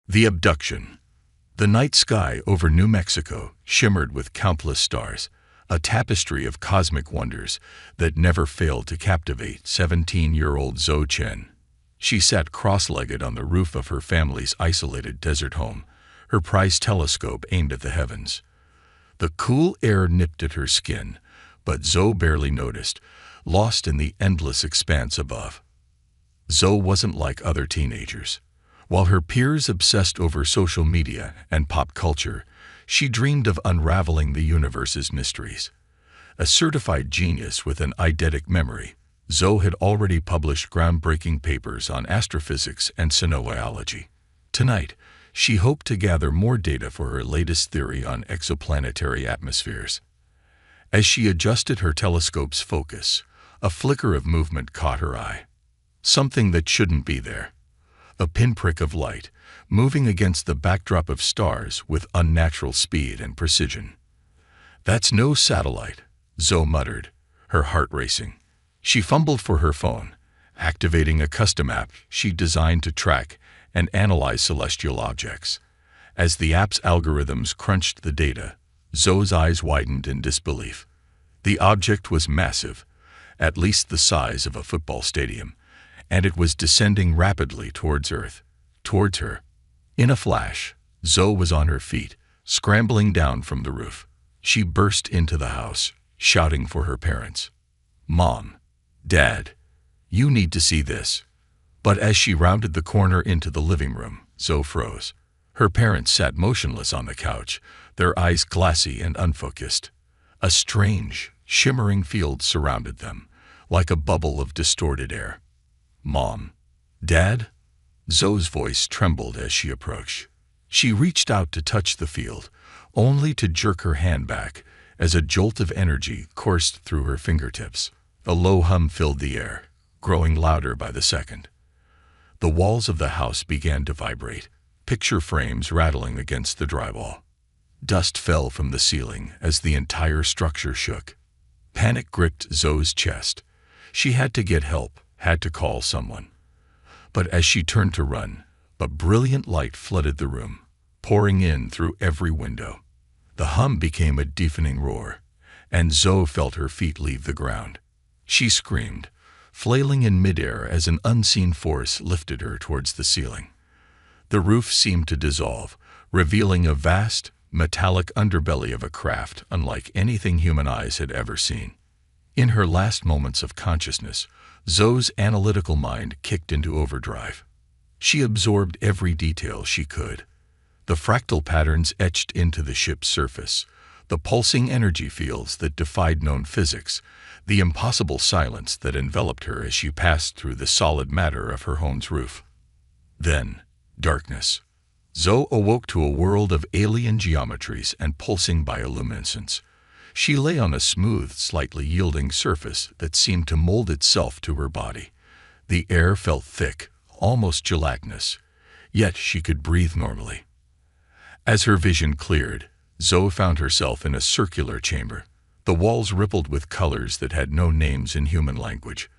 The abduction. The night sky over New Mexico shimmered with countless stars, a tapestry of cosmic wonders that never failed to captivate 17-year-old Zoe Chen. She sat cross-legged on the roof of her family's isolated desert home, her prized telescope aimed at the heavens. The cool air nipped at her skin, but Zoe barely noticed, lost in the endless expanse above. Zoe wasn't like other teenagers. While her peers obsessed over social media and pop culture, she dreamed of unraveling the universe's mysteries. A certified genius with an eidetic memory, Zoe had already published groundbreaking papers on astrophysics and cynobiology. Tonight, she hoped to gather more data for her latest theory on exoplanetary atmospheres. As she adjusted her telescope's focus, a flicker of movement caught her eye. Something that shouldn't be there. A pinprick of light, moving against the backdrop of stars with unnatural speed and precision. "That's no satellite," Zoe muttered, her heart racing. She fumbled for her phone, activating a custom app she designed to track and analyze celestial objects. As the app's algorithms crunched the data, Zoe's eyes widened in disbelief. The object was massive, at least the size of a football stadium, and it was descending rapidly towards Earth, towards her. In a flash, Zoe was on her feet, scrambling down from the roof. She burst into the house, shouting for her parents. "Mom, Dad, you need to see this." But as she rounded the corner into the living room, Zoe froze. Her parents sat motionless on the couch, their eyes glassy and unfocused. A strange, shimmering field surrounded them, like a bubble of distorted air. "Mom, Dad?" Zoe's voice trembled as she approached. She reached out to touch the field, only to jerk her hand back as a jolt of energy coursed through her fingertips. A low hum filled the air, growing louder by the second. The walls of the house began to vibrate, picture frames rattling against the drywall. Dust fell from the ceiling as the entire structure shook. Panic gripped Zoe's chest. She had to get help, had to call someone. But as she turned to run, a brilliant light flooded the room, pouring in through every window. The hum became a deafening roar, and Zoe felt her feet leave the ground. She screamed, flailing in midair as an unseen force lifted her towards the ceiling. The roof seemed to dissolve, revealing a vast, metallic underbelly of a craft unlike anything human eyes had ever seen. In her last moments of consciousness, Zoe's analytical mind kicked into overdrive. She absorbed every detail she could. The fractal patterns etched into the ship's surface, the pulsing energy fields that defied known physics, the impossible silence that enveloped her as she passed through the solid matter of her home's roof. Then, darkness. Zoe awoke to a world of alien geometries and pulsing bioluminescence. She lay on a smooth, slightly yielding surface that seemed to mold itself to her body. The air felt thick, almost gelatinous, yet she could breathe normally. As her vision cleared, Zoe found herself in a circular chamber. The walls rippled with colors that had no names in human language,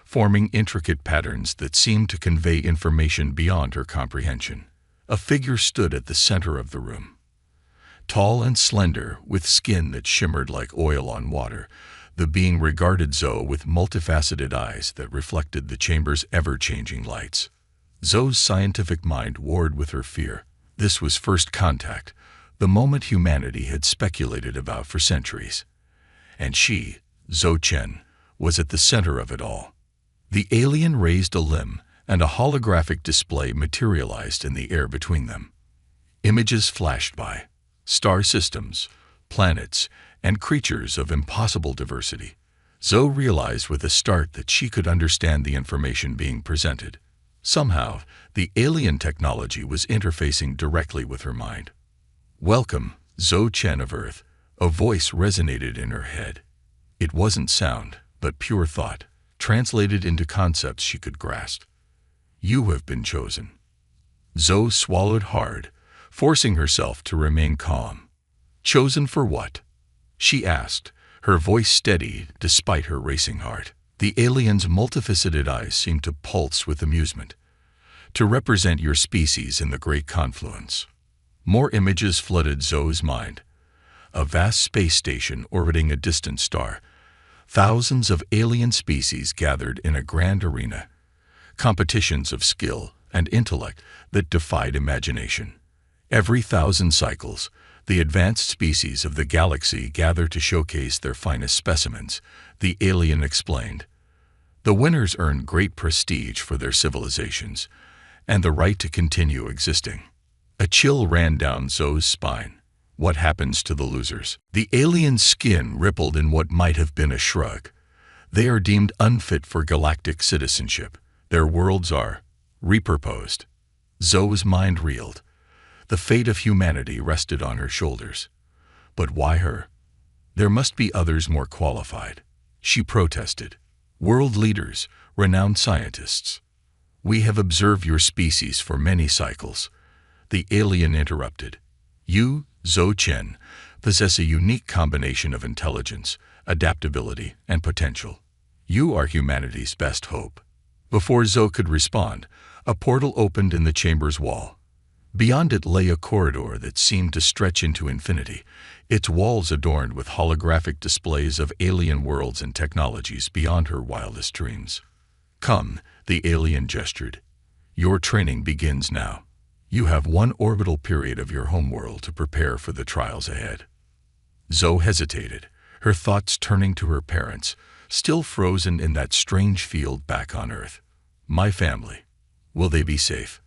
forming intricate patterns that seemed to convey information beyond her comprehension. A figure stood at the center of the room. Tall and slender, with skin that shimmered like oil on water, the being regarded Zoe with multifaceted eyes that reflected the chamber's ever-changing lights. Zoe's scientific mind warred with her fear. This was first contact, the moment humanity had speculated about for centuries. And she, Zoe Chen, was at the center of it all. The alien raised a limb, and a holographic display materialized in the air between them. Images flashed by. Star systems, planets, and creatures of impossible diversity. Zoe realized with a start that she could understand the information being presented. Somehow, the alien technology was interfacing directly with her mind. "Welcome, Zoe Chen of Earth," a voice resonated in her head. It wasn't sound, but pure thought, translated into concepts she could grasp. "You have been chosen." Zoe swallowed hard, forcing herself to remain calm. "Chosen for what?" she asked, her voice steady despite her racing heart. The alien's multifaceted eyes seemed to pulse with amusement. to represent your species in the Great Confluence. More images flooded Zoe's mind. A vast space station orbiting a distant star. Thousands of alien species gathered in a grand arena. Competitions of skill and intellect that defied imagination. Every 1,000 cycles, the advanced species of the galaxy gather to showcase their finest specimens, the alien explained. The winners earn great prestige for their civilizations and the right to continue existing. A chill ran down Zoe's spine. What happens to the losers? The alien's skin rippled in what might have been a shrug. They are deemed unfit for galactic citizenship. Their worlds are repurposed. Zoe's mind reeled. The fate of humanity rested on her shoulders. But why her? There must be others more qualified. She protested. World leaders, renowned scientists. We have observed your species for many cycles. The alien interrupted. You, Zhou Chen, possess a unique combination of intelligence, adaptability, and potential. You are humanity's best hope. Before Zhou could respond, a portal opened in the chamber's wall. Beyond it lay a corridor that seemed to stretch into infinity, its walls adorned with holographic displays of alien worlds and technologies beyond her wildest dreams. Come, the alien gestured. Your training begins now. You have one orbital period of your homeworld to prepare for the trials ahead. Zhou hesitated, her thoughts turning to her parents, still frozen in that strange field back on Earth. My family. Will they be safe?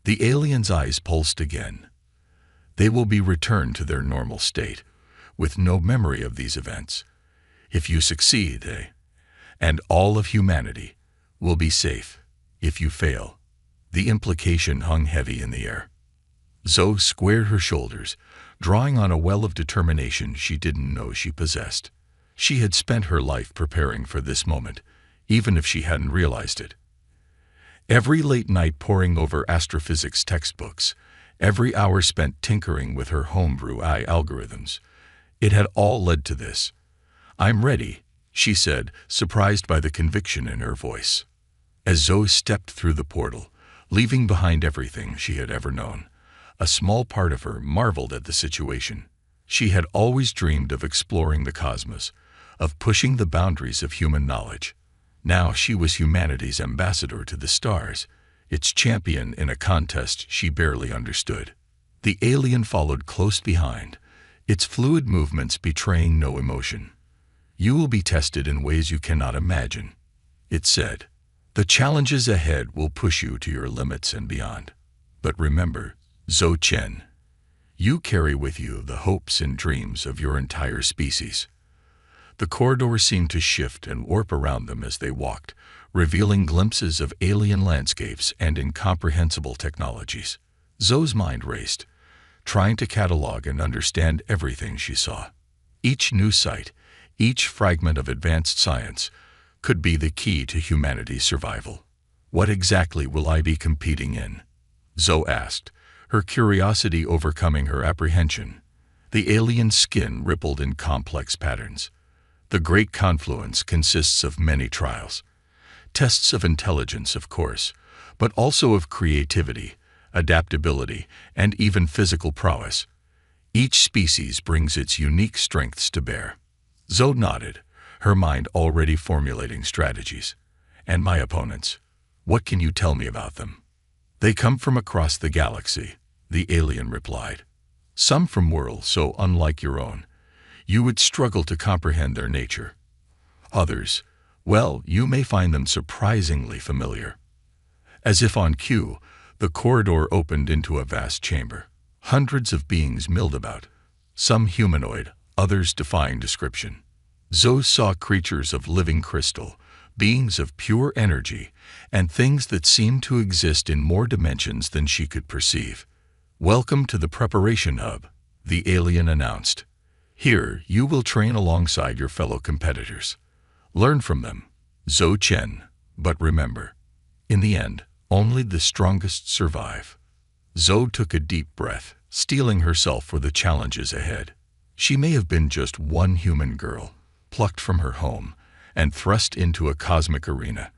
The alien's eyes pulsed again. They will be returned to their normal state, with no memory of these events. If you succeed, they, and all of humanity, will be safe. If you fail, the implication hung heavy in the air. Zhou squared her shoulders, drawing on a well of determination she didn't know she possessed. She had spent her life preparing for this moment, even if she hadn't realized it. Every late night poring over astrophysics textbooks, every hour spent tinkering with her homebrew AI algorithms. It had all led to this. I'm ready, she said, surprised by the conviction in her voice. As Zhou stepped through the portal, leaving behind everything she had ever known, a small part of her marveled at the situation. She had always dreamed of exploring the cosmos, of pushing the boundaries of human knowledge. Now she was humanity's ambassador to the stars, its champion in a contest she barely understood. The alien followed close behind, its fluid movements betraying no emotion. You will be tested in ways you cannot imagine, it said. The challenges ahead will push you to your limits and beyond. But remember, Zhou Chen, you carry with you the hopes and dreams of your entire species. The corridor seemed to shift and warp around them as they walked, revealing glimpses of alien landscapes and incomprehensible technologies. Zhou's mind raced, trying to catalog and understand everything she saw. Each new sight, each fragment of advanced science, could be the key to humanity's survival. What exactly will I be competing in? Zhou asked, her curiosity overcoming her apprehension. The alien's skin rippled in complex patterns. The Great Confluence consists of many trials. Tests of intelligence, of course, but also of creativity, adaptability, and even physical prowess. Each species brings its unique strengths to bear. Zhou nodded, her mind already formulating strategies. And my opponents, what can you tell me about them? They come from across the galaxy, the alien replied. Some from worlds so unlike your own, you would struggle to comprehend their nature. Others, well, you may find them surprisingly familiar. As if on cue, the corridor opened into a vast chamber. Hundreds of beings milled about, some humanoid, others defying description. Zhou saw creatures of living crystal, beings of pure energy, and things that seemed to exist in more dimensions than she could perceive. Welcome to the preparation hub, the alien announced. Here, you will train alongside your fellow competitors. Learn from them, Zhou Chen, but remember, in the end, only the strongest survive. Zhou took a deep breath, steeling herself for the challenges ahead. She may have been just one human girl, plucked from her home and thrust into a cosmic arena,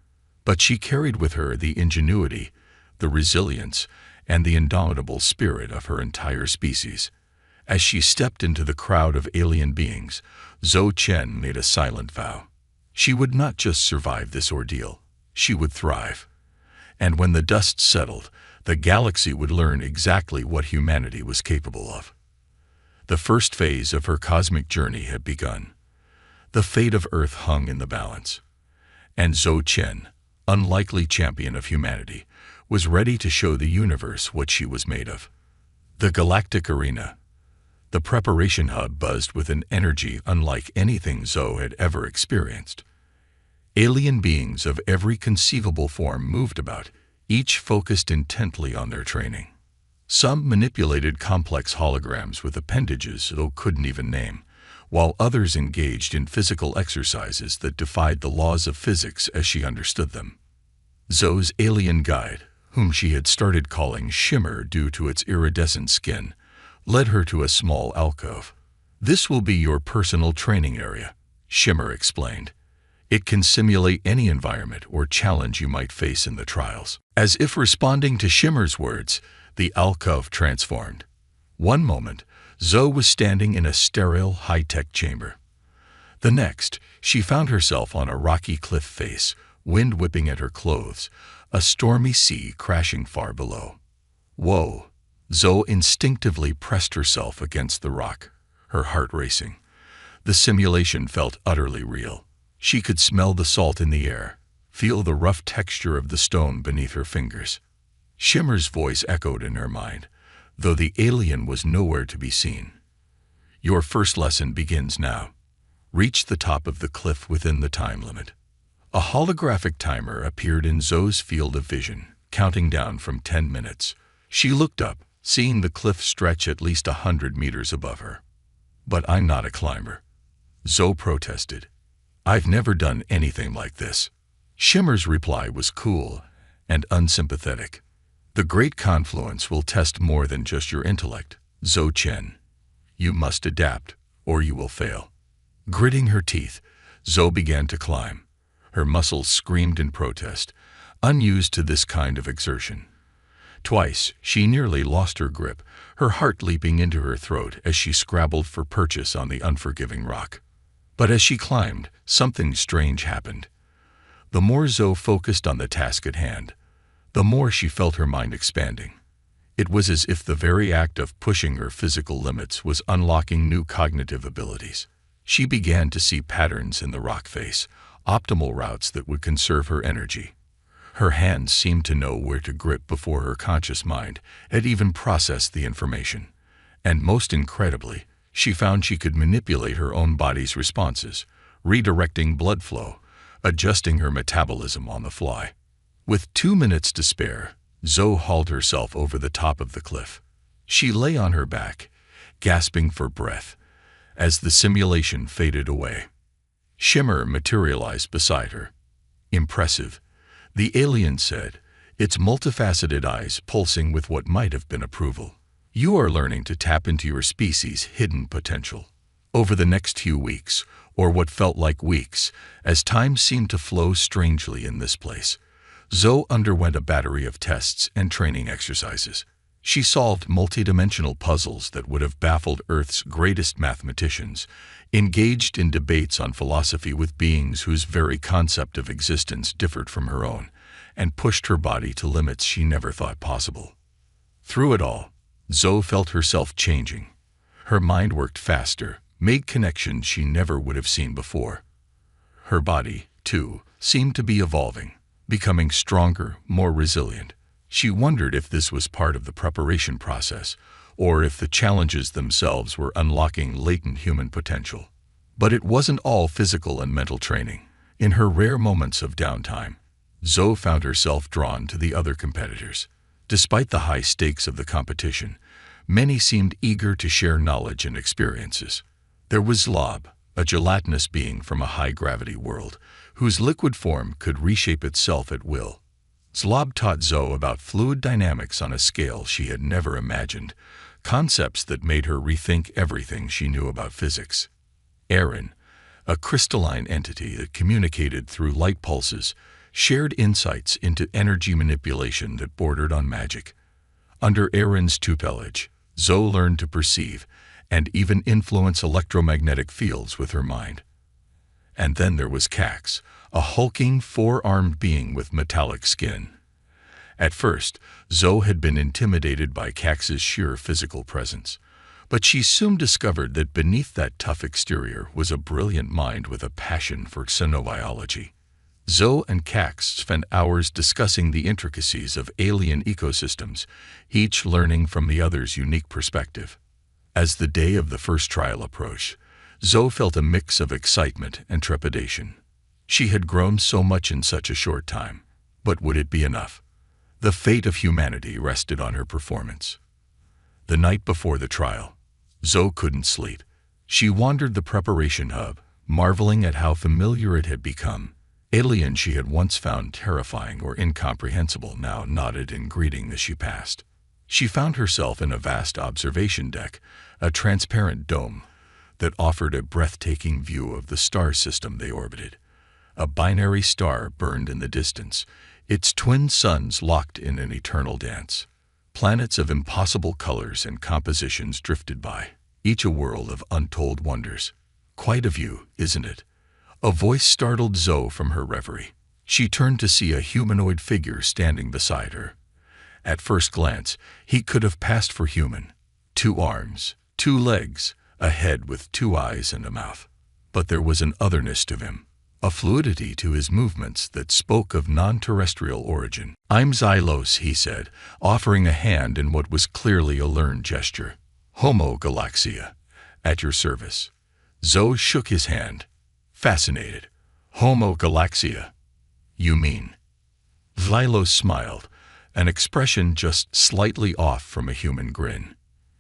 but she carried with her the ingenuity, the resilience, and the indomitable spirit of her entire species. As she stepped into the crowd of alien beings, Zhou Chen made a silent vow. She would not just survive this ordeal, she would thrive. And when the dust settled, the galaxy would learn exactly what humanity was capable of. The first phase of her cosmic journey had begun. The fate of Earth hung in the balance. And Zhou Chen, unlikely champion of humanity, was ready to show the universe what she was made of. The galactic arena. The preparation hub buzzed with an energy unlike anything Zhou had ever experienced. Alien beings of every conceivable form moved about, each focused intently on their training. Some manipulated complex holograms with appendages Zhou couldn't even name, while others engaged in physical exercises that defied the laws of physics as she understood them. Zhou's alien guide, whom she had started calling Shimmer due to its iridescent skin, led her to a small alcove. "This will be your personal training area," Shimmer explained. "It can simulate any environment or challenge you might face in the trials." As if responding to Shimmer's words, the alcove transformed. One moment, Zhou was standing in a sterile, high-tech chamber. The next, she found herself on a rocky cliff face, wind whipping at her clothes, a stormy sea crashing far below. Whoa! Zhou instinctively pressed herself against the rock, her heart racing. The simulation felt utterly real. She could smell the salt in the air, feel the rough texture of the stone beneath her fingers. Shimmer's voice echoed in her mind, though the alien was nowhere to be seen. "Your first lesson begins now. Reach the top of the cliff within the time limit." A holographic timer appeared in Zhou's field of vision, counting down from 10 minutes. She looked up, seeing the cliff stretch at least 100 meters above her. "But I'm not a climber," Zhou protested. "I've never done anything like this." Shimmer's reply was cool and unsympathetic. "The Great Confluence will test more than just your intellect, Zhou Chen. You must adapt, or you will fail." Gritting her teeth, Zhou began to climb. Her muscles screamed in protest, unused to this kind of exertion. Twice, she nearly lost her grip, her heart leaping into her throat as she scrabbled for purchase on the unforgiving rock. But as she climbed, something strange happened. The more Zhou focused on the task at hand, the more she felt her mind expanding. It was as if the very act of pushing her physical limits was unlocking new cognitive abilities. She began to see patterns in the rock face, optimal routes that would conserve her energy. Her hands seemed to know where to grip before her conscious mind had even processed the information. And most incredibly, she found she could manipulate her own body's responses, redirecting blood flow, adjusting her metabolism on the fly. With 2 minutes to spare, Zhou hauled herself over the top of the cliff. She lay on her back, gasping for breath, as the simulation faded away. Shimmer materialized beside her. "Impressive," the alien said, its multifaceted eyes pulsing with what might have been approval. "You are learning to tap into your species' hidden potential." Over the next few weeks, or what felt like weeks, as time seemed to flow strangely in this place, Zhou underwent a battery of tests and training exercises. She solved multidimensional puzzles that would have baffled Earth's greatest mathematicians, engaged in debates on philosophy with beings whose very concept of existence differed from her own, and pushed her body to limits she never thought possible. Through it all, Zhou felt herself changing. Her mind worked faster, made connections she never would have seen before. Her body, too, seemed to be evolving, becoming stronger, more resilient. She wondered if this was part of the preparation process, or if the challenges themselves were unlocking latent human potential. But it wasn't all physical and mental training. In her rare moments of downtime, Zhou found herself drawn to the other competitors. Despite the high stakes of the competition, many seemed eager to share knowledge and experiences. There was Zlob, a gelatinous being from a high-gravity world, whose liquid form could reshape itself at will. Zlob taught Zhou about fluid dynamics on a scale she had never imagined, concepts that made her rethink everything she knew about physics. Aaron, a crystalline entity that communicated through light pulses, shared insights into energy manipulation that bordered on magic. Under Aaron's tutelage, Zoe learned to perceive and even influence electromagnetic fields with her mind. And then there was Cax, a hulking, four-armed being with metallic skin. At first, Zoe had been intimidated by Cax's sheer physical presence, but she soon discovered that beneath that tough exterior was a brilliant mind with a passion for xenobiology. Zoe and Cax spent hours discussing the intricacies of alien ecosystems, each learning from the other's unique perspective. As the day of the first trial approached, Zoe felt a mix of excitement and trepidation. She had grown so much in such a short time, but would it be enough? The fate of humanity rested on her performance. The night before the trial, Zoe couldn't sleep. She wandered the preparation hub, marveling at how familiar it had become. Aliens she had once found terrifying or incomprehensible now nodded in greeting as she passed. She found herself in a vast observation deck, a transparent dome that offered a breathtaking view of the star system they orbited. A binary star burned in the distance, its twin suns locked in an eternal dance. Planets of impossible colors and compositions drifted by, each a world of untold wonders. Quite a view, isn't it? A voice startled Zoe from her reverie. She turned to see a humanoid figure standing beside her. At first glance, he could have passed for human. 2 arms, 2 legs, a head with 2 eyes and a mouth. But there was an otherness to him, a fluidity to his movements that spoke of non-terrestrial origin. "I'm Xylos," he said, offering a hand in what was clearly a learned gesture. "Homo Galaxia, at your service." Zoe shook his hand, fascinated. "Homo Galaxia? You mean?" Xylos smiled, an expression just slightly off from a human grin.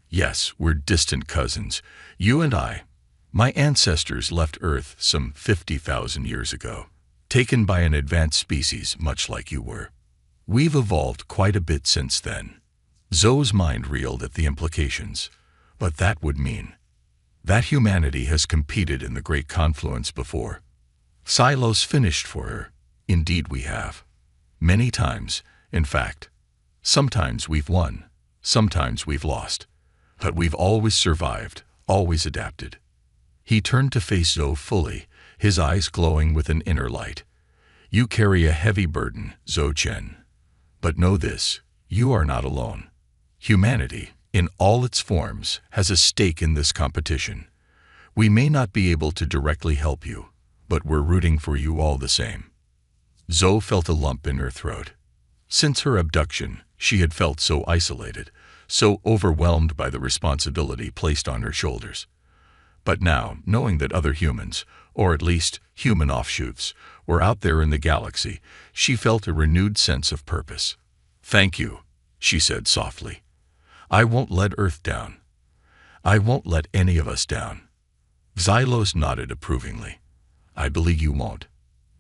"Yes, we're distant cousins, you and I. My ancestors left Earth some 50,000 years ago, taken by an advanced species much like you were. We've evolved quite a bit since then." Zoe's mind reeled at the implications. But that would mean that humanity has competed in the Great Confluence before. Xylos finished for her. "Indeed we have. Many times, in fact. Sometimes we've won, sometimes we've lost. But we've always survived, always adapted." He turned to face Zoe fully, his eyes glowing with an inner light. "You carry a heavy burden, Zoe Chen. But know this, you are not alone. Humanity, in all its forms, has a stake in this competition. We may not be able to directly help you, but we're rooting for you all the same." Zoe felt a lump in her throat. Since her abduction, she had felt so isolated, so overwhelmed by the responsibility placed on her shoulders. But now, knowing that other humans, or at least human offshoots, were out there in the galaxy, she felt a renewed sense of purpose. "Thank you," she said softly. "I won't let Earth down. I won't let any of us down." Xylos nodded approvingly. "I believe you won't.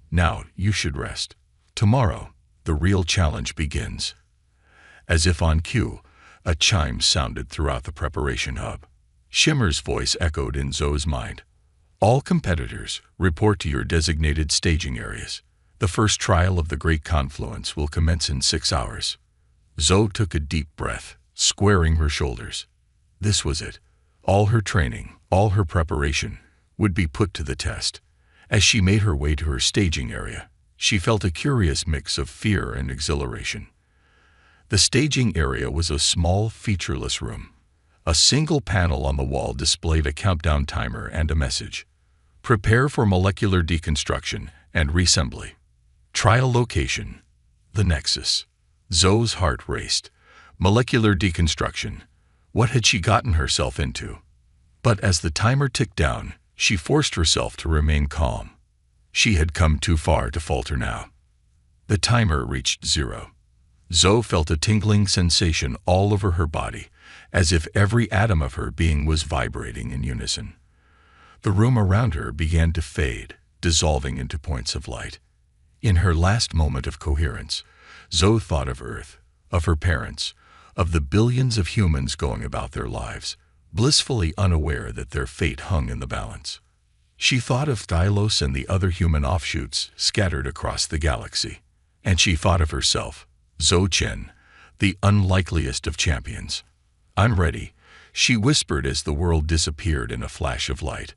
Now you should rest. Tomorrow, the real challenge begins." As if on cue, a chime sounded throughout the preparation hub. Shimmer's voice echoed in Zoe's mind. "All competitors, report to your designated staging areas. The first trial of the Great Confluence will commence in 6 hours." Zoe took a deep breath, squaring her shoulders. This was it. All her training, all her preparation, would be put to the test. As she made her way to her staging area, she felt a curious mix of fear and exhilaration. The staging area was a small, featureless room. A single panel on the wall displayed a countdown timer and a message. "Prepare for molecular deconstruction and reassembly. Trial location, the Nexus." Zoe's heart raced. Molecular deconstruction. What had she gotten herself into? But as the timer ticked down, she forced herself to remain calm. She had come too far to falter now. The timer reached 0. Zoe felt a tingling sensation all over her body, as if every atom of her being was vibrating in unison. The room around her began to fade, dissolving into points of light. In her last moment of coherence, Zoe thought of Earth, of her parents, of the billions of humans going about their lives, blissfully unaware that their fate hung in the balance. She thought of Xylos and the other human offshoots scattered across the galaxy. And she thought of herself, Zhou Chen, the unlikeliest of champions. "I'm ready," she whispered as the world disappeared in a flash of light.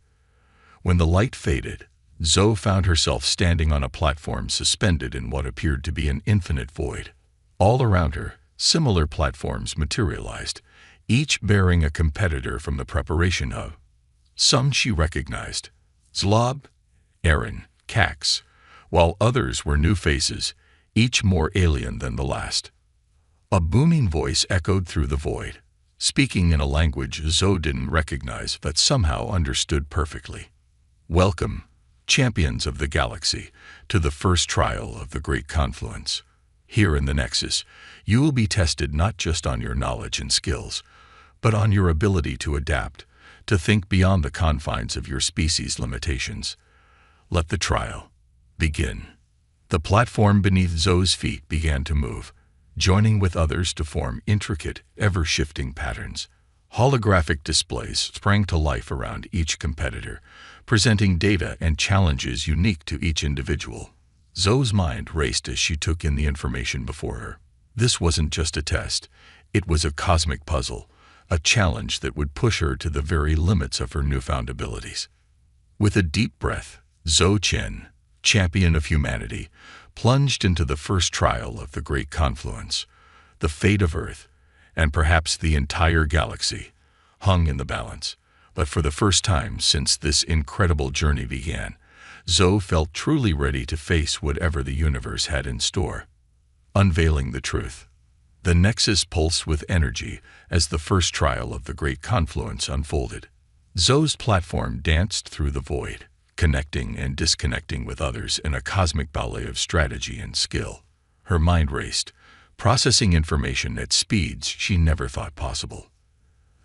When the light faded, Zhou found herself standing on a platform suspended in what appeared to be an infinite void. All around her, similar platforms materialized, each bearing a competitor from the preparation hub. Some she recognized: Zlob, Aaron, Cax, while others were new faces, each more alien than the last. A booming voice echoed through the void, speaking in a language Zhou didn't recognize but somehow understood perfectly. "Welcome, champions of the galaxy, to the first trial of the Great Confluence. Here in the Nexus, you will be tested not just on your knowledge and skills, but on your ability to adapt, to think beyond the confines of your species' limitations. Let the trial begin." The platform beneath Zhou's feet began to move, joining with others to form intricate, ever-shifting patterns. Holographic displays sprang to life around each competitor, presenting data and challenges unique to each individual. Zhou's mind raced as she took in the information before her. This wasn't just a test, it was a cosmic puzzle, a challenge that would push her to the very limits of her newfound abilities. With a deep breath, Zhou Chen, champion of humanity, plunged into the first trial of the Great Confluence. The fate of Earth, and perhaps the entire galaxy, hung in the balance. But for the first time since this incredible journey began, Zhou felt truly ready to face whatever the universe had in store. Unveiling the truth. The Nexus pulsed with energy as the first trial of the Great Confluence unfolded. Zhou's platform danced through the void, connecting and disconnecting with others in a cosmic ballet of strategy and skill. Her mind raced, processing information at speeds she never thought possible.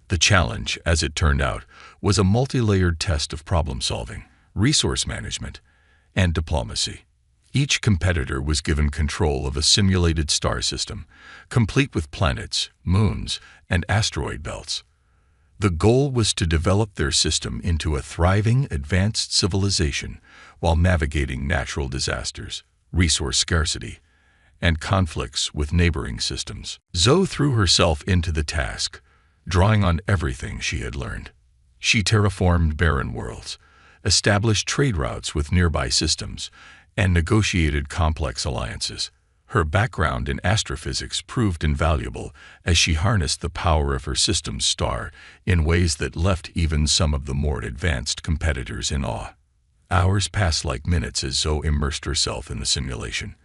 The challenge, as it turned out, was a multi-layered test of problem-solving, resource management, and diplomacy. Each competitor was given control of a simulated star system, complete with planets, moons, and asteroid belts. The goal was to develop their system into a thriving, advanced civilization while navigating natural disasters, resource scarcity, and conflicts with neighboring systems. Zhou threw herself into the task, drawing on everything she had learned. She terraformed barren worlds, established trade routes with nearby systems, and negotiated complex alliances. Her background in astrophysics proved invaluable as she harnessed the power of her system's star in ways that left even some of the more advanced competitors in awe. Hours passed like minutes as Zhou immersed herself in the simulation.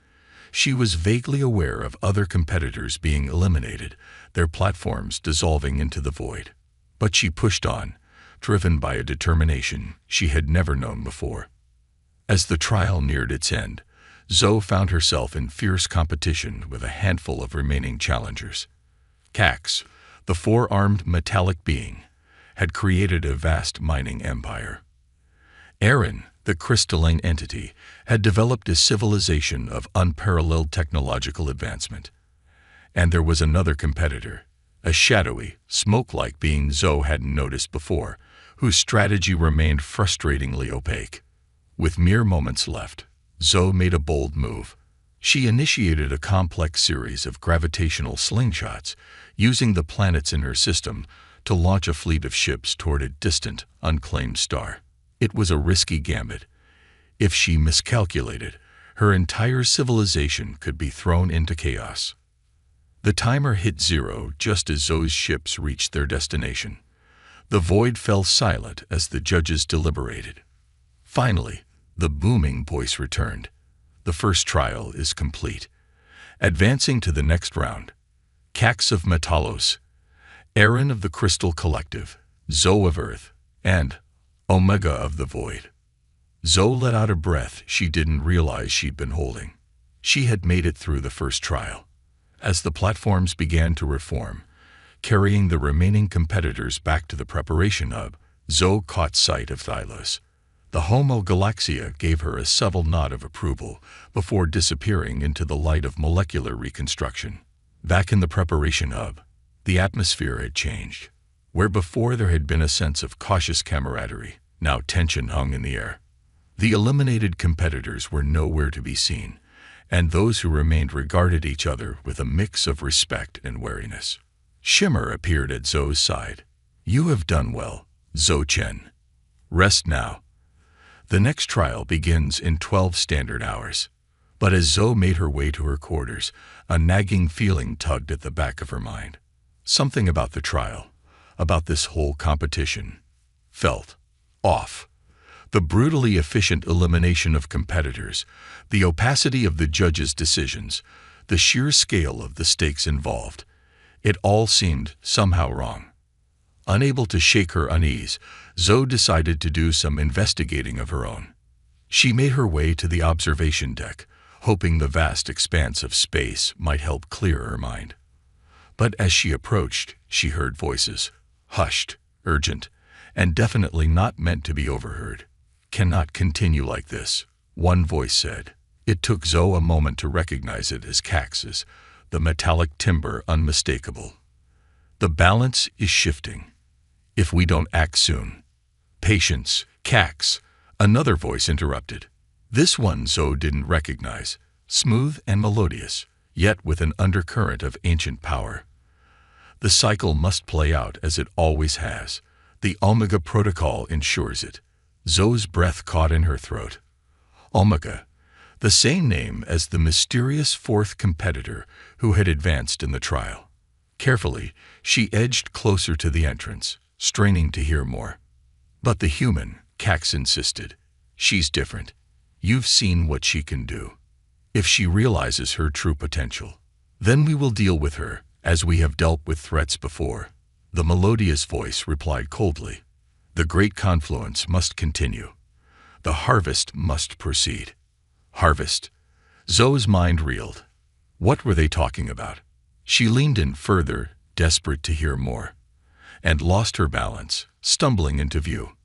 She was vaguely aware of other competitors being eliminated, their platforms dissolving into the void. But she pushed on, driven by a determination she had never known before. As the trial neared its end, Zhou found herself in fierce competition with a handful of remaining challengers. Cax, the four-armed metallic being, had created a vast mining empire. Aaron, the crystalline entity, had developed a civilization of unparalleled technological advancement. And there was another competitor, a shadowy, smoke-like being Zhou hadn't noticed before, whose strategy remained frustratingly opaque. With mere moments left, Zhou made a bold move. She initiated a complex series of gravitational slingshots, using the planets in her system to launch a fleet of ships toward a distant, unclaimed star. It was a risky gambit. If she miscalculated, her entire civilization could be thrown into chaos. The timer hit zero just as Zhou's ships reached their destination. The void fell silent as the judges deliberated. Finally, the booming voice returned. The first trial is complete. Advancing to the next round, Cax of Metalos, Aaron of the Crystal Collective, Zhou of Earth, and Omega of the Void. Zhou let out a breath she didn't realize she'd been holding. She had made it through the first trial. As the platforms began to reform, carrying the remaining competitors back to the preparation hub, Zhou caught sight of Thylos. The Homo Galaxia gave her a subtle nod of approval before disappearing into the light of molecular reconstruction. Back in the preparation hub, the atmosphere had changed. Where before there had been a sense of cautious camaraderie, now tension hung in the air. The eliminated competitors were nowhere to be seen, and those who remained regarded each other with a mix of respect and wariness. Shimmer appeared at Zhou's side. "You have done well, Zhou Chen. Rest now. The next trial begins in 12 standard hours." But as Zhou made her way to her quarters, a nagging feeling tugged at the back of her mind. Something about the trial, about this whole competition, felt off. The brutally efficient elimination of competitors, the opacity of the judges' decisions, the sheer scale of the stakes involved, it all seemed somehow wrong. Unable to shake her unease, Zhou decided to do some investigating of her own. She made her way to the observation deck, hoping the vast expanse of space might help clear her mind. But as she approached, she heard voices, hushed, urgent, and definitely not meant to be overheard. "Cannot continue like this," one voice said. It took Zhou a moment to recognize it as Cax's, the metallic timbre unmistakable. "The balance is shifting. If we don't act soon." "Patience, Cax," another voice interrupted. This one Zhou didn't recognize, smooth and melodious, yet with an undercurrent of ancient power. "The cycle must play out as it always has. The Omega Protocol ensures it." Zhou's breath caught in her throat. Omega, the same name as the mysterious fourth competitor who had advanced in the trial. Carefully, she edged closer to the entrance, straining to hear more. "But the human," Cax insisted. "She's different. You've seen what she can do. If she realizes her true potential, then we will deal with her as we have dealt with threats before." The melodious voice replied coldly. "The great confluence must continue. The harvest must proceed." Harvest? Zhou's mind reeled. What were they talking about? She leaned in further, desperate to hear more, and lost her balance, stumbling into view.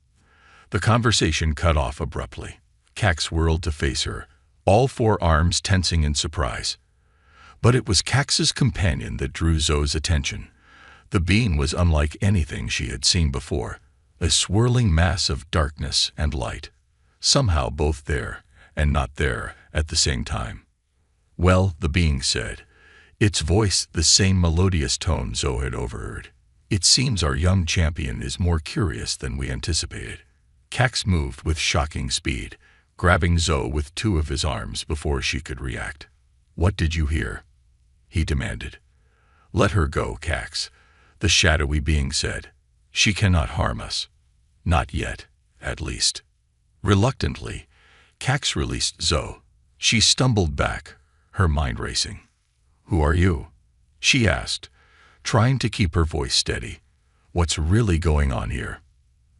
The conversation cut off abruptly. Cax whirled to face her, all four arms tensing in surprise. But it was Cax's companion that drew Zhou's attention. The being was unlike anything she had seen before, a swirling mass of darkness and light, somehow both there and not there at the same time. "Well," the being said, its voice the same melodious tone Zhou had overheard. "It seems our young champion is more curious than we anticipated." Cax moved with shocking speed, grabbing Zhou with two of his arms before she could react. "What did you hear?" he demanded. "Let her go, Cax," the shadowy being said. "She cannot harm us. Not yet, at least." Reluctantly, Cax released Zhou. She stumbled back, her mind racing. "Who are you?" she asked, trying to keep her voice steady. "What's really going on here?"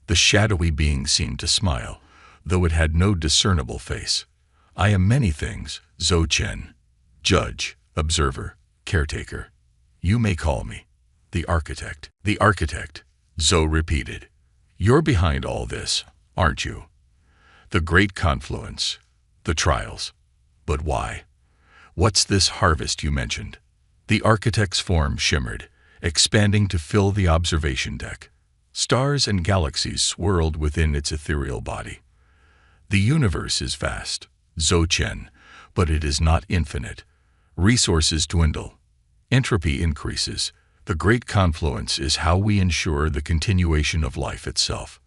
The shadowy being seemed to smile, though it had no discernible face. "I am many things, Zhou Chen. Judge, observer, caretaker. You may call me the architect." "The architect," Zhou repeated. "You're behind all this, aren't you? The great confluence, the trials. But why? What's this harvest you mentioned?" The architect's form shimmered, expanding to fill the observation deck. Stars and galaxies swirled within its ethereal body. "The universe is vast, Zhou Chen, but it is not infinite. Resources dwindle. Entropy increases. The great confluence is how we ensure the continuation of life itself."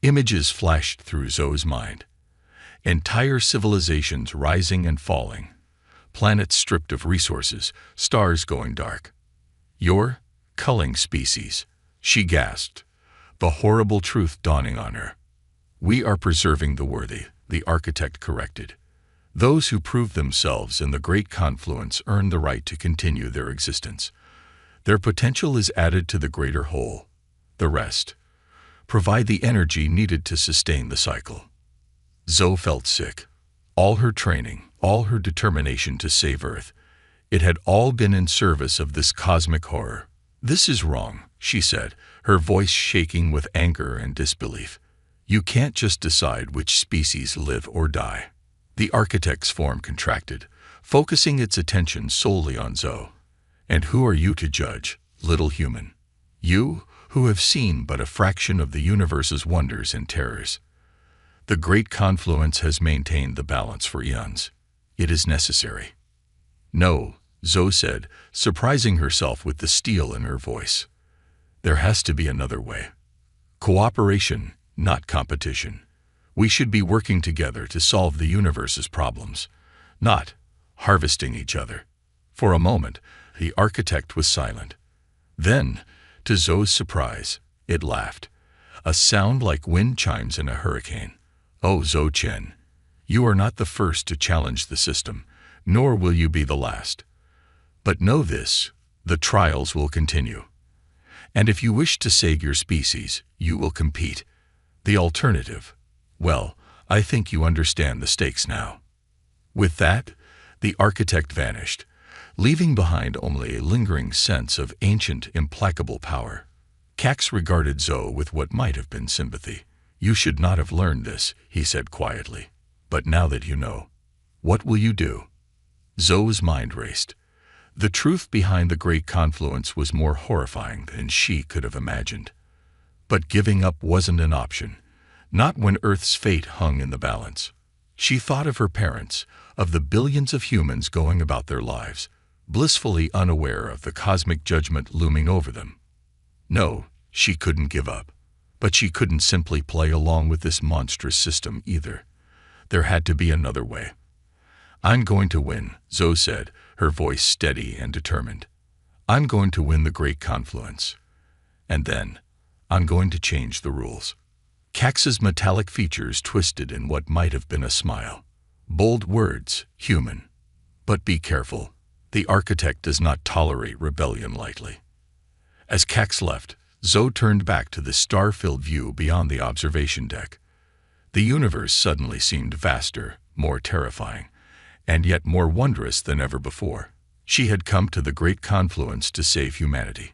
Images flashed through Zhou's mind. Entire civilizations rising and falling. Planets stripped of resources, stars going dark. "You're culling species," she gasped, the horrible truth dawning on her. "We are preserving the worthy," the architect corrected. "Those who prove themselves in the great confluence earn the right to continue their existence. Their potential is added to the greater whole. The rest provide the energy needed to sustain the cycle." Zhou felt sick. All her training, all her determination to save Earth, it had all been in service of this cosmic horror. "This is wrong," she said, her voice shaking with anger and disbelief. "You can't just decide which species live or die." The architect's form contracted, focusing its attention solely on Zhou. "And who are you to judge, little human? You, who have seen but a fraction of the universe's wonders and terrors. The great confluence has maintained the balance for eons. It is necessary. No, Zoe said, surprising herself with the steel in her voice. There has to be another way. Cooperation, not competition. We should be working together to solve the universe's problems, not harvesting each other. For a moment, the architect was silent. Then, to Zoe's surprise, it laughed, a sound like wind chimes in a hurricane. Oh, Zoe Chen, you are not the first to challenge the system, nor will you be the last. But know this, the trials will continue. And if you wish to save your species, you will compete. The alternative, well, I think you understand the stakes now. With that, the architect vanished, leaving behind only a lingering sense of ancient, implacable power. Cax regarded Zoe with what might have been sympathy. You should not have learned this, he said quietly. But now that you know, what will you do? Zoe's mind raced. The truth behind the Great Confluence was more horrifying than she could have imagined. But giving up wasn't an option, not when Earth's fate hung in the balance. She thought of her parents, of the billions of humans going about their lives, blissfully unaware of the cosmic judgment looming over them. No, she couldn't give up. But she couldn't simply play along with this monstrous system either. There had to be another way. I'm going to win, Zoe said, her voice steady and determined. I'm going to win the Great Confluence. And then, I'm going to change the rules. Cax's metallic features twisted in what might have been a smile. Bold words, human. But be careful. The architect does not tolerate rebellion lightly. As Cax left, Zoe turned back to the star-filled view beyond the observation deck. The universe suddenly seemed vaster, more terrifying, and yet more wondrous than ever before. She had come to the Great Confluence to save humanity.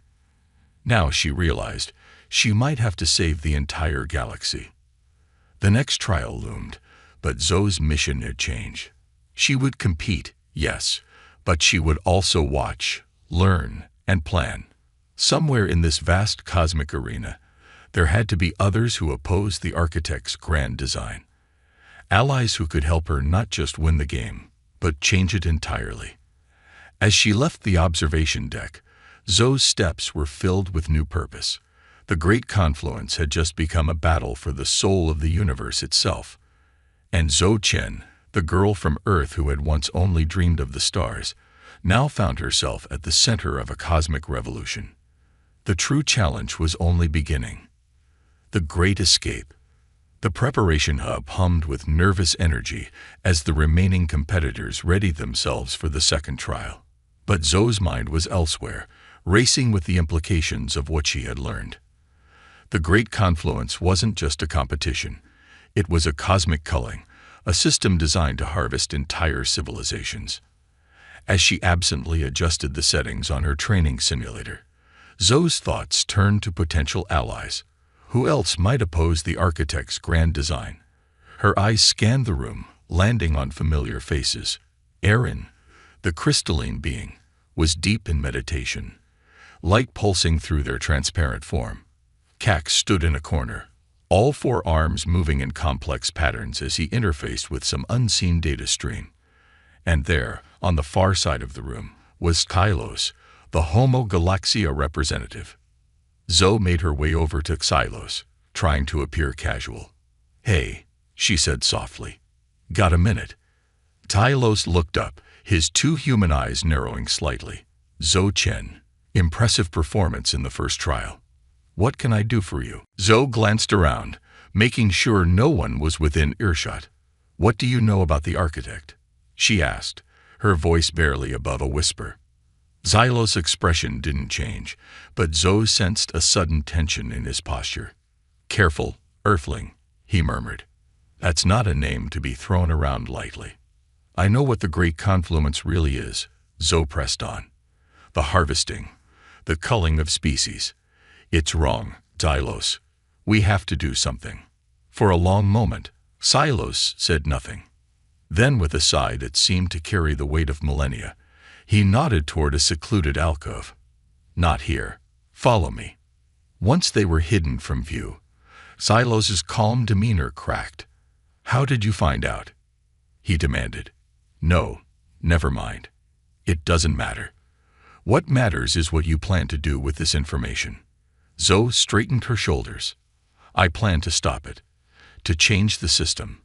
Now she realized she might have to save the entire galaxy. The next trial loomed, but Zoe's mission had changed. She would compete, yes, but she would also watch, learn, and plan. Somewhere in this vast cosmic arena, there had to be others who opposed the architect's grand design. Allies who could help her not just win the game, but change it entirely. As she left the observation deck, Zoe's steps were filled with new purpose. The Great Confluence had just become a battle for the soul of the universe itself. And Zoe Chen, the girl from Earth who had once only dreamed of the stars, now found herself at the center of a cosmic revolution. The true challenge was only beginning. The Great Escape. The preparation hub hummed with nervous energy as the remaining competitors readied themselves for the second trial. But Zoe's mind was elsewhere, racing with the implications of what she had learned. The Great Confluence wasn't just a competition. It was a cosmic culling, a system designed to harvest entire civilizations. As she absently adjusted the settings on her training simulator, Zoe's thoughts turned to potential allies. Who else might oppose the architect's grand design? Her eyes scanned the room, landing on familiar faces. Aaron, the crystalline being, was deep in meditation, light pulsing through their transparent form. Cax stood in a corner, all four arms moving in complex patterns as he interfaced with some unseen data stream. And there, on the far side of the room, was Xylos, the Homo Galaxia representative. Zoe made her way over to Xylos, trying to appear casual. "Hey," she said softly. "Got a minute?" Xylos looked up, his two human eyes narrowing slightly. "Zoe Chen, impressive performance in the first trial. What can I do for you?" Zoe glanced around, making sure no one was within earshot. "What do you know about the architect?" she asked, her voice barely above a whisper. Xylos' expression didn't change, but Zoe sensed a sudden tension in his posture. "Careful, Earthling," he murmured. "That's not a name to be thrown around lightly." "I know what the Great Confluence really is," Zoe pressed on. "The harvesting, the culling of species. It's wrong, Xylos. We have to do something." For a long moment, Xylos said nothing. Then, with a sigh that seemed to carry the weight of millennia, he nodded toward a secluded alcove. "Not here. Follow me." Once they were hidden from view, Xylos' calm demeanor cracked. "How did you find out?" he demanded. "No, never mind. It doesn't matter. What matters is what you plan to do with this information. Zoe straightened her shoulders. I plan to stop it, to change the system.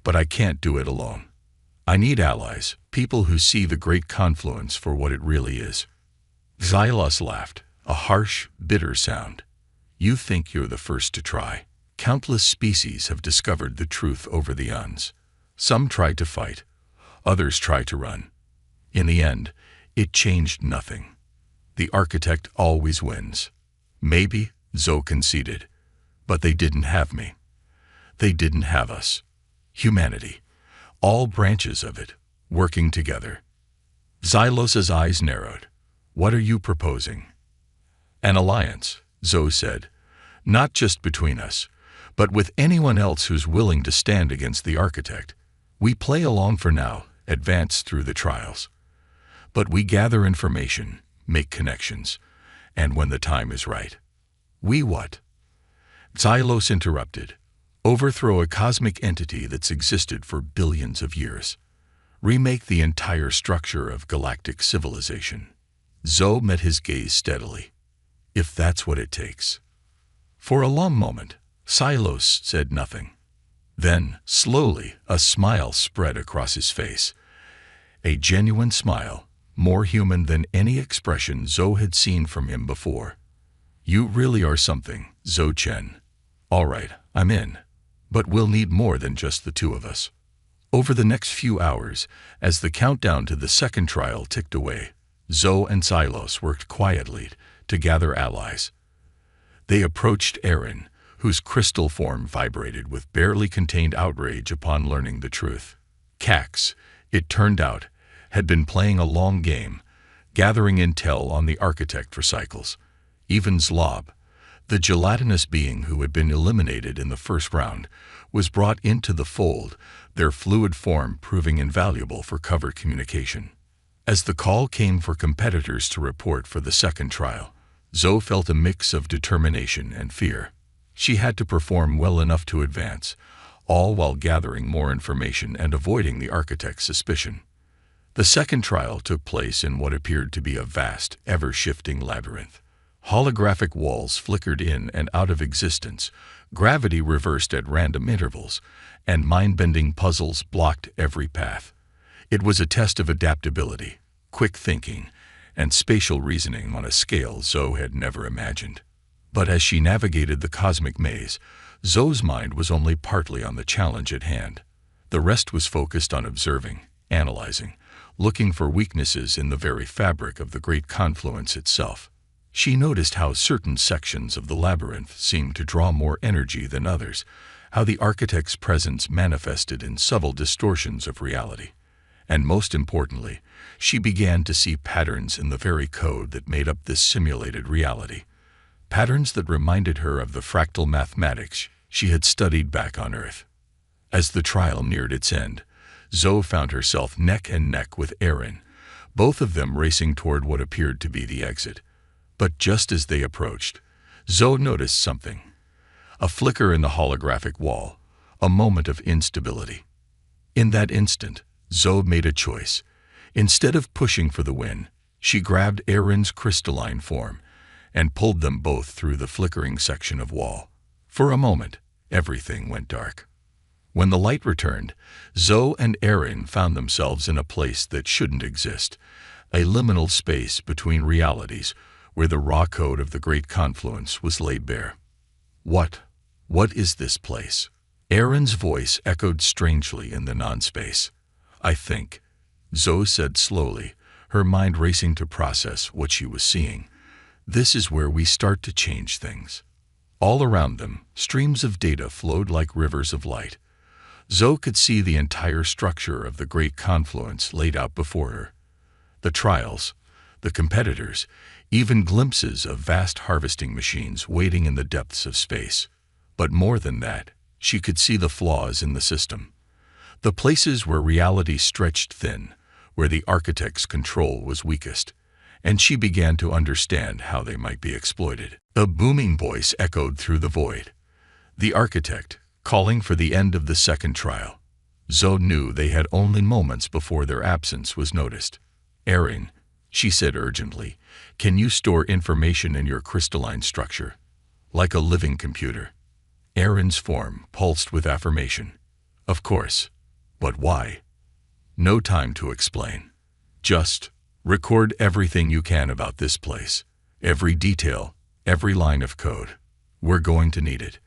But I can't do it alone. I need allies, people who see the great confluence for what it really is. Xylos laughed, a harsh, bitter sound. You think you're the first to try. Countless species have discovered the truth over the eons. Some try to fight, others try to run. In the end, it changed nothing. The architect always wins. Maybe, Zoe conceded, but they didn't have me. They didn't have us. Humanity, all branches of it, working together. Xylos's eyes narrowed. What are you proposing? An alliance, Zoe said, not just between us, but with anyone else who's willing to stand against the architect. We play along for now, advance through the trials. But we gather information, make connections, and when the time is right. We what? Xylos interrupted. Overthrow a cosmic entity that's existed for billions of years. Remake the entire structure of galactic civilization. Zoe met his gaze steadily. If that's what it takes. For a long moment, Xylos said nothing. Then, slowly, a smile spread across his face. A genuine smile, more human than any expression Zoe had seen from him before. You really are something, Zoe Chen. All right, I'm in. But we'll need more than just the two of us. Over the next few hours, as the countdown to the second trial ticked away, Zoe and Xylos worked quietly to gather allies. They approached Aaron, whose crystal form vibrated with barely contained outrage upon learning the truth. Cax, it turned out, had been playing a long game, gathering intel on the architect for cycles. Even Zlob, the gelatinous being who had been eliminated in the first round, was brought into the fold, their fluid form proving invaluable for covert communication. As the call came for competitors to report for the second trial, Zoe felt a mix of determination and fear. She had to perform well enough to advance, all while gathering more information and avoiding the architect's suspicion. The second trial took place in what appeared to be a vast, ever-shifting labyrinth. Holographic walls flickered in and out of existence, gravity reversed at random intervals, and mind-bending puzzles blocked every path. It was a test of adaptability, quick thinking, and spatial reasoning on a scale Zoe had never imagined. But as she navigated the cosmic maze, Zoe's mind was only partly on the challenge at hand. The rest was focused on observing, analyzing, looking for weaknesses in the very fabric of the great confluence itself. She noticed how certain sections of the labyrinth seemed to draw more energy than others, how the architect's presence manifested in subtle distortions of reality. And most importantly, she began to see patterns in the very code that made up this simulated reality. Patterns that reminded her of the fractal mathematics she had studied back on Earth. As the trial neared its end, Zoe found herself neck and neck with Aaron, both of them racing toward what appeared to be the exit. But just as they approached, Zoe noticed something. A flicker in the holographic wall, a moment of instability. In that instant, Zoe made a choice. Instead of pushing for the win, she grabbed Aaron's crystalline form and pulled them both through the flickering section of wall. For a moment, everything went dark. When the light returned, Zoe and Aaron found themselves in a place that shouldn't exist, a liminal space between realities where the raw code of the great confluence was laid bare. What is this place? Aaron's voice echoed strangely in the non-space. I think, Zoe said slowly, her mind racing to process what she was seeing. This is where we start to change things. All around them, streams of data flowed like rivers of light. Zoe could see the entire structure of the great confluence laid out before her. The trials, the competitors, even glimpses of vast harvesting machines waiting in the depths of space. But more than that, she could see the flaws in the system. The places where reality stretched thin, where the architect's control was weakest, and she began to understand how they might be exploited. A booming voice echoed through the void. The architect, calling for the end of the second trial. Zoe knew they had only moments before their absence was noticed. "Aaron," she said urgently, "can you store information in your crystalline structure? Like a living computer?" Aaron's form pulsed with affirmation. "Of course. But why?" "No time to explain. Just record everything you can about this place. Every detail, every line of code. We're going to need it."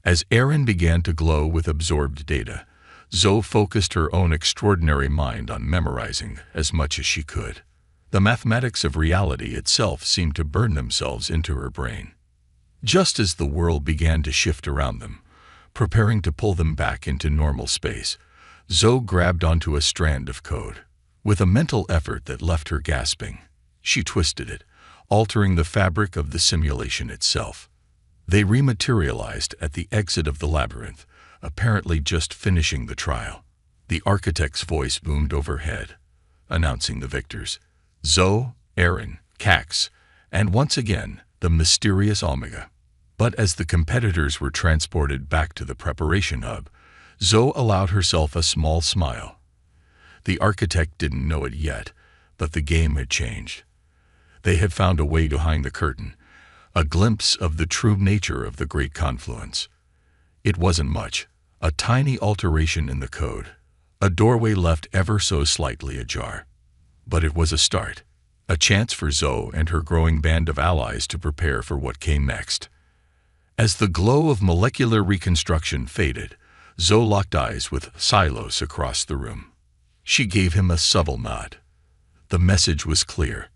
As Aaron began to glow with absorbed data, Zoe focused her own extraordinary mind on memorizing as much as she could. The mathematics of reality itself seemed to burn themselves into her brain. Just as the world began to shift around them, preparing to pull them back into normal space, Zoe grabbed onto a strand of code. With a mental effort that left her gasping, she twisted it, altering the fabric of the simulation itself. They rematerialized at the exit of the labyrinth, apparently just finishing the trial. The architect's voice boomed overhead, announcing the victors: Zoe, Aaron, Cax, and once again, the mysterious Omega. But as the competitors were transported back to the preparation hub, Zoe allowed herself a small smile. The architect didn't know it yet, but the game had changed. They had found a way behind the curtain, a glimpse of the true nature of the Great Confluence. It wasn't much, a tiny alteration in the code, a doorway left ever so slightly ajar. But it was a start, a chance for Zoe and her growing band of allies to prepare for what came next. As the glow of molecular reconstruction faded, Zoe locked eyes with Silos across the room. She gave him a subtle nod. The message was clear.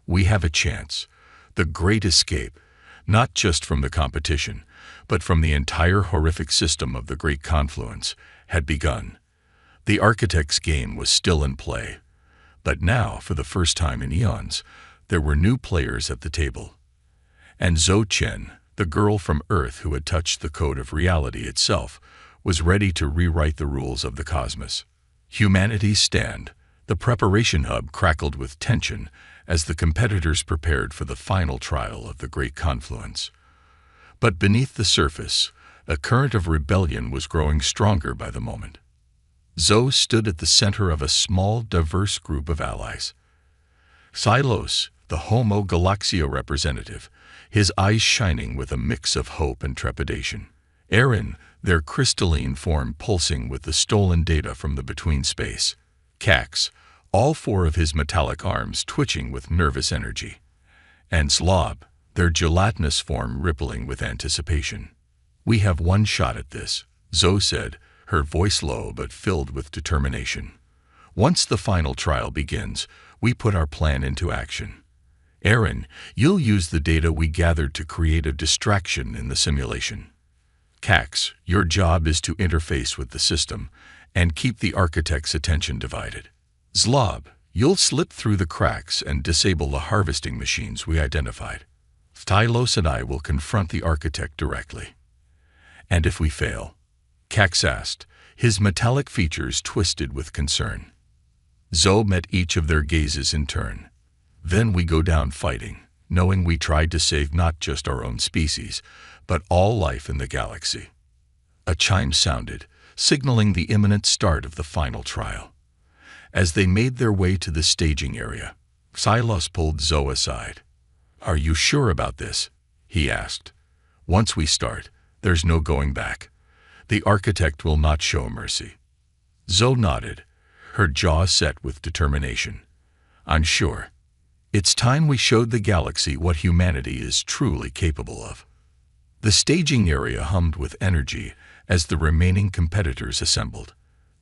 We have a chance. The great escape, not just from the competition, but from the entire horrific system of the Great Confluence, had begun. The architect's game was still in play. But now, for the first time in eons, there were new players at the table. And Zoe Chen, the girl from Earth who had touched the code of reality itself, was ready to rewrite the rules of the cosmos. Humanity's stand, the preparation hub crackled with tension as the competitors prepared for the final trial of the Great Confluence. But beneath the surface, a current of rebellion was growing stronger by the moment. Zoe stood at the center of a small, diverse group of allies. Silos, the Homo Galaxia representative, his eyes shining with a mix of hope and trepidation. Aaron, their crystalline form pulsing with the stolen data from the between space. Cax, all four of his metallic arms twitching with nervous energy. And Slob, their gelatinous form rippling with anticipation. "We have one shot at this," Zoe said, her voice low but filled with determination. "Once the final trial begins, we put our plan into action. Aaron, you'll use the data we gathered to create a distraction in the simulation. Cax, your job is to interface with the system and keep the architect's attention divided. Zlob, you'll slip through the cracks and disable the harvesting machines we identified. Stylos and I will confront the architect directly." "And if we fail?" Cax asked, his metallic features twisted with concern. Zoe met each of their gazes in turn. "Then we go down fighting, knowing we tried to save not just our own species, but all life in the galaxy." A chime sounded, signaling the imminent start of the final trial. As they made their way to the staging area, Silos pulled Zoe aside. "Are you sure about this?" he asked. "Once we start, there's no going back. The architect will not show mercy." Zoe nodded, her jaw set with determination. "I'm sure. It's time we showed the galaxy what humanity is truly capable of." The staging area hummed with energy as the remaining competitors assembled.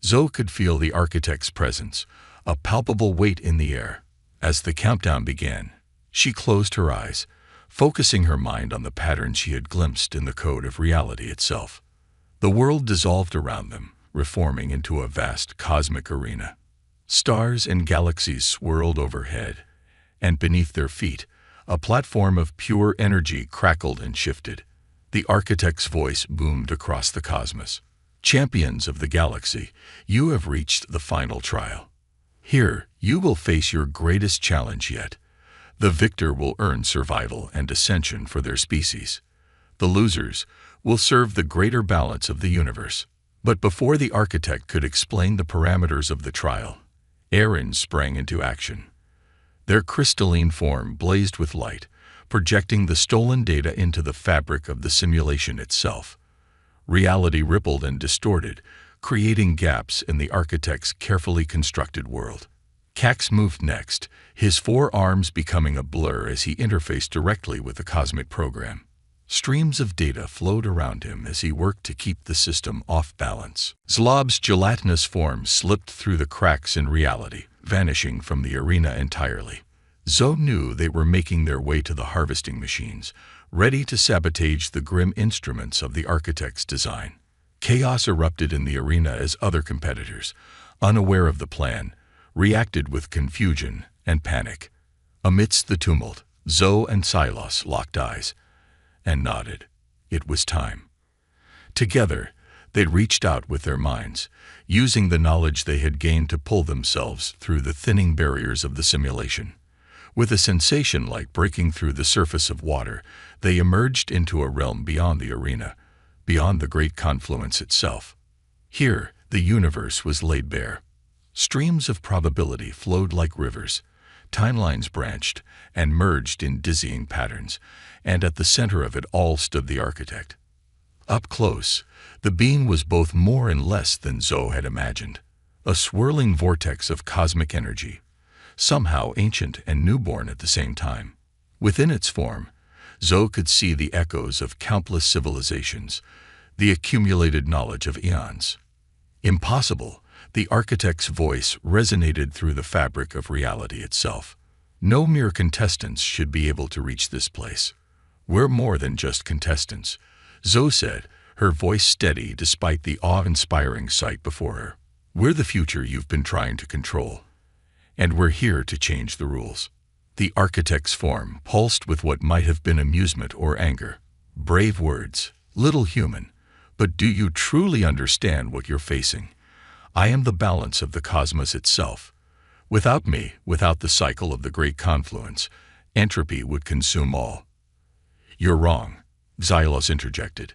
Zoe could feel the architect's presence, a palpable weight in the air. As the countdown began, she closed her eyes, focusing her mind on the pattern she had glimpsed in the code of reality itself. The world dissolved around them, reforming into a vast cosmic arena. Stars and galaxies swirled overhead, and beneath their feet, a platform of pure energy crackled and shifted. The architect's voice boomed across the cosmos. "Champions of the galaxy, you have reached the final trial. Here, you will face your greatest challenge yet. The victor will earn survival and ascension for their species. The losers will serve the greater balance of the universe." But before the architect could explain the parameters of the trial, Aaron sprang into action. Their crystalline form blazed with light, projecting the stolen data into the fabric of the simulation itself. Reality rippled and distorted, creating gaps in the architect's carefully constructed world. Cax moved next, his four arms becoming a blur as he interfaced directly with the cosmic program. Streams of data flowed around him as he worked to keep the system off balance. Zlob's gelatinous form slipped through the cracks in reality, vanishing from the arena entirely. Zoe knew they were making their way to the harvesting machines, ready to sabotage the grim instruments of the architect's design. Chaos erupted in the arena as other competitors, unaware of the plan, reacted with confusion and panic. Amidst the tumult, Zoe and Silos locked eyes and nodded. It was time. Together, they reached out with their minds, using the knowledge they had gained to pull themselves through the thinning barriers of the simulation. With a sensation like breaking through the surface of water, they emerged into a realm beyond the arena, beyond the great confluence itself. Here, the universe was laid bare. Streams of probability flowed like rivers. Timelines branched and merged in dizzying patterns, and at the center of it all stood the architect. Up close, the being was both more and less than Zoe had imagined. A swirling vortex of cosmic energy, somehow ancient and newborn at the same time. Within its form, Zoe could see the echoes of countless civilizations, the accumulated knowledge of eons. Impossible, the architect's voice resonated through the fabric of reality itself. No mere contestants should be able to reach this place. We're more than just contestants, Zoe said, her voice steady despite the awe-inspiring sight before her. We're the future you've been trying to control, and we're here to change the rules. The architect's form pulsed with what might have been amusement or anger. Brave words, little human, but do you truly understand what you're facing? I am the balance of the cosmos itself. Without me, without the cycle of the great confluence, entropy would consume all. You're wrong, Xylos interjected.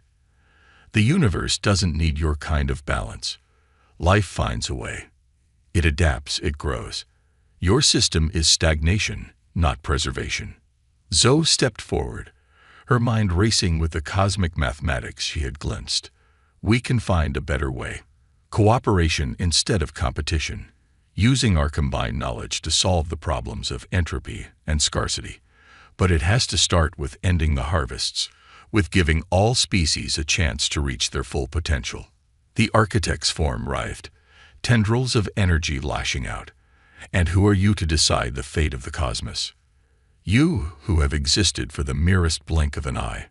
The universe doesn't need your kind of balance. Life finds a way. It adapts, it grows. Your system is stagnation, not preservation. Zoe stepped forward, her mind racing with the cosmic mathematics she had glimpsed. We can find a better way. Cooperation instead of competition, using our combined knowledge to solve the problems of entropy and scarcity. But it has to start with ending the harvests, with giving all species a chance to reach their full potential. The architect's form writhed, tendrils of energy lashing out. And who are you to decide the fate of the cosmos? You who have existed for the merest blink of an eye.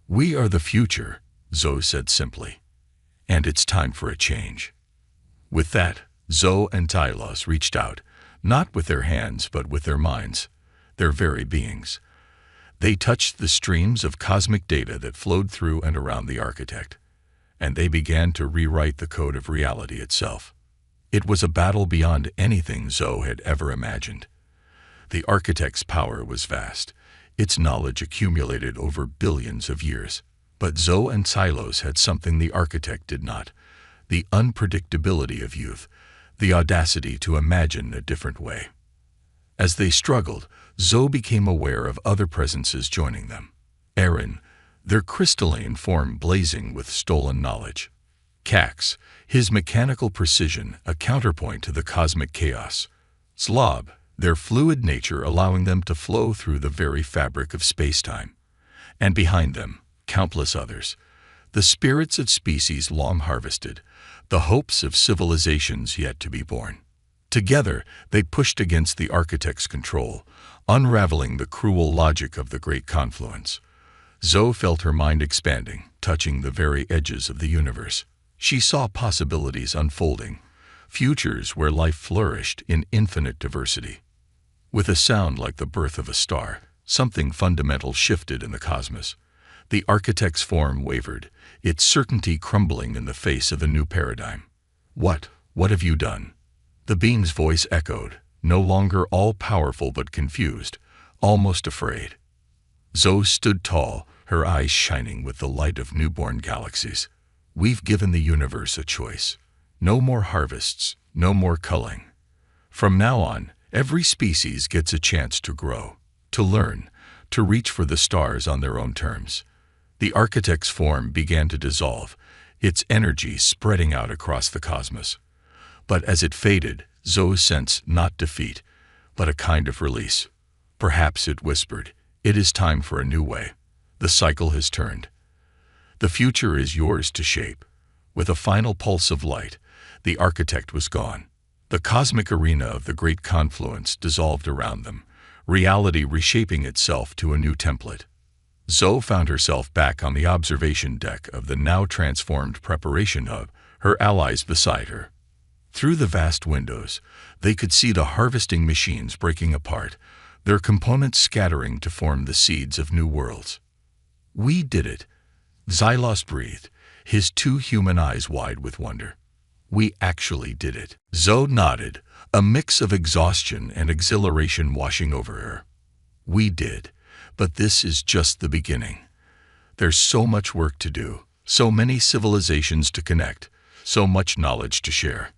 We are the future, Zoe said simply. And it's time for a change. With that, Zoe and Tylos reached out, not with their hands but with their minds, their very beings. They touched the streams of cosmic data that flowed through and around the architect, and they began to rewrite the code of reality itself. It was a battle beyond anything Zoe had ever imagined. The architect's power was vast, its knowledge accumulated over billions of years. But Zoe and Silos had something the architect did not: the unpredictability of youth, the audacity to imagine a different way. As they struggled, Zoe became aware of other presences joining them. Aaron, their crystalline form blazing with stolen knowledge. Cax, his mechanical precision a counterpoint to the cosmic chaos. Zlob, their fluid nature allowing them to flow through the very fabric of space-time. And behind them, countless others, the spirits of species long harvested, the hopes of civilizations yet to be born. Together, they pushed against the architect's control, unraveling the cruel logic of the great confluence. Zoe felt her mind expanding, touching the very edges of the universe. She saw possibilities unfolding, futures where life flourished in infinite diversity. With a sound like the birth of a star, something fundamental shifted in the cosmos. The architect's form wavered, its certainty crumbling in the face of a new paradigm. What have you done? The being's voice echoed, no longer all-powerful but confused, almost afraid. Zoe stood tall, her eyes shining with the light of newborn galaxies. We've given the universe a choice. No more harvests, no more culling. From now on, Every species gets a chance to grow, to learn, to reach for the stars on their own terms. The architect's form began to dissolve, its energy spreading out across the cosmos. But as it faded, Zoe sensed not defeat, but a kind of release. Perhaps it whispered, "It is time for a new way. The cycle has turned. The future is yours to shape." With a final pulse of light, the architect was gone. The cosmic arena of the great confluence dissolved around them, reality reshaping itself to a new template. Zoe found herself back on the observation deck of the now transformed preparation hub, her allies beside her. Through the vast windows, they could see the harvesting machines breaking apart, their components scattering to form the seeds of new worlds. "We did it," Xylos breathed, his two human eyes wide with wonder. "We actually did it." Zoe nodded, a mix of exhaustion and exhilaration washing over her. "We did, but this is just the beginning. There's so much work to do, so many civilizations to connect, so much knowledge to share."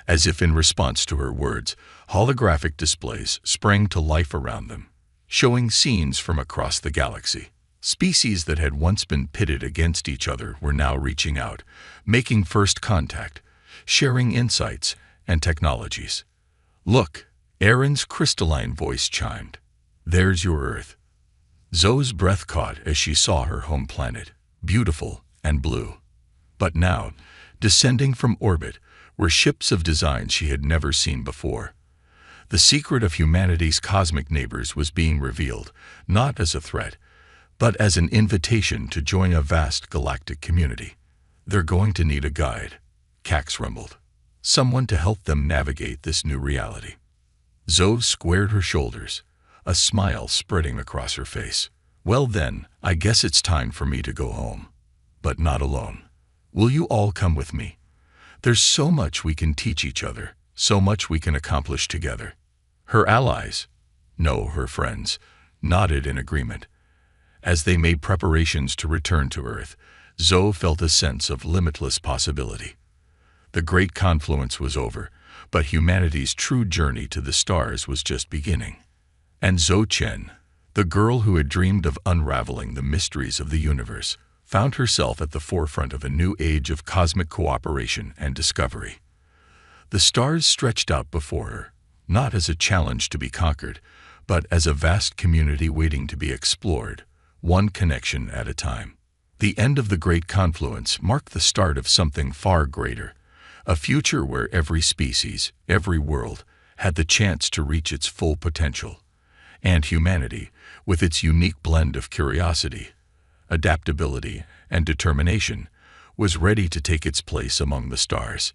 As if in response to her words, holographic displays sprang to life around them, showing scenes from across the galaxy. Species that had once been pitted against each other were now reaching out, making first contact, sharing insights and technologies. "Look," Aaron's crystalline voice chimed. "There's your Earth." Zoe's breath caught as she saw her home planet, beautiful and blue. But now, descending from orbit, were ships of designs she had never seen before. The secret of humanity's cosmic neighbors was being revealed, not as a threat, but as an invitation to join a vast galactic community. "They're going to need a guide," Cax rumbled. "Someone to help them navigate this new reality." Zoe squared her shoulders, a smile spreading across her face. "Well then, I guess it's time for me to go home. But not alone. Will you all come with me? There's so much we can teach each other, so much we can accomplish together." Her allies, no, her friends, nodded in agreement. As they made preparations to return to Earth, Zoe felt a sense of limitless possibility. The great confluence was over, but humanity's true journey to the stars was just beginning. And Zoe Chen, the girl who had dreamed of unraveling the mysteries of the universe, found herself at the forefront of a new age of cosmic cooperation and discovery. The stars stretched out before her, not as a challenge to be conquered, but as a vast community waiting to be explored, one connection at a time. The end of the great confluence marked the start of something far greater, a future where every species, every world, had the chance to reach its full potential. And humanity, with its unique blend of curiosity, adaptability, and determination, was ready to take its place among the stars.